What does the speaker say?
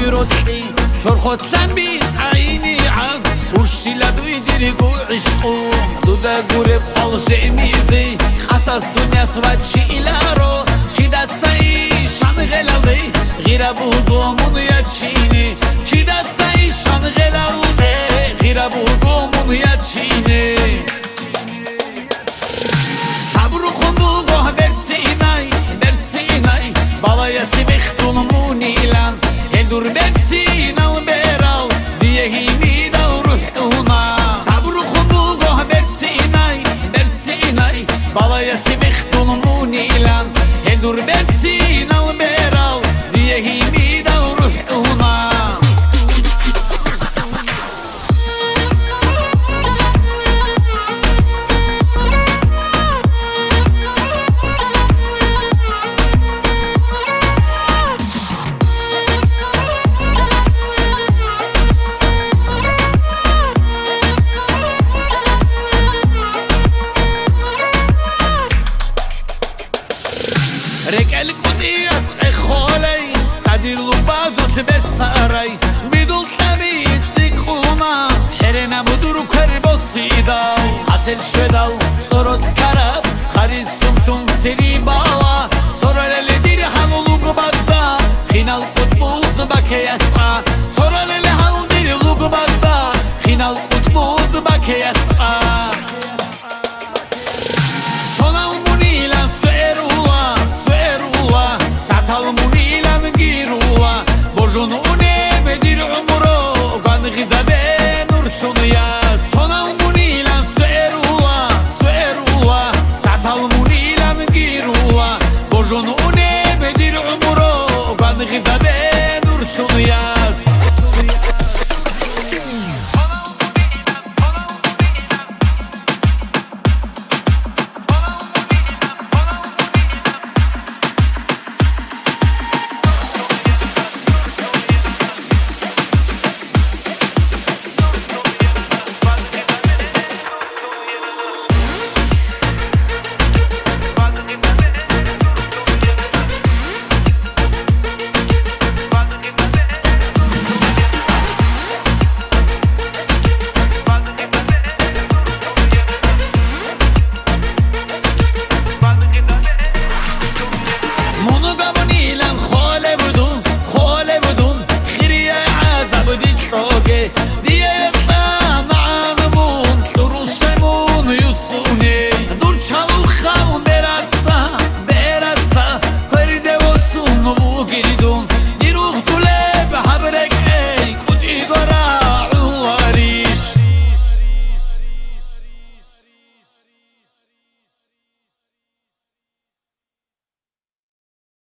يرطي شرخت سنبي عيني عن ورشي لدوي ديريقو عشقو دودا قرب قلشي ميزي خصص دنيا سوات شي إلارو شدت ساي شان غلالي غير أبو دومون يتشيني شدت ساي شان غلالي غير أبو دومون يتشيني صبر خندو گاه برسيناي برسيناي بالايتي بختون إلان هندور برسينا وبرال ديهيني دو روحونا صبر خندو گاه برسيناي برسيناي بالايتي بختون إلان هندور برسينا وبرال ديهيني دو روحونا رجال قديس خالي صديق بعض بساري بدون تبيت سكونا حرنا بدور كربوسيدا حاصل شدال صورت كرب خريج سمتون سري بالا صور اللي دير حلولوك بغدا خينال قطبوز بكيسا صور اللي حلول دير لوك بغدا خينال قطبوز بكيسا Şunu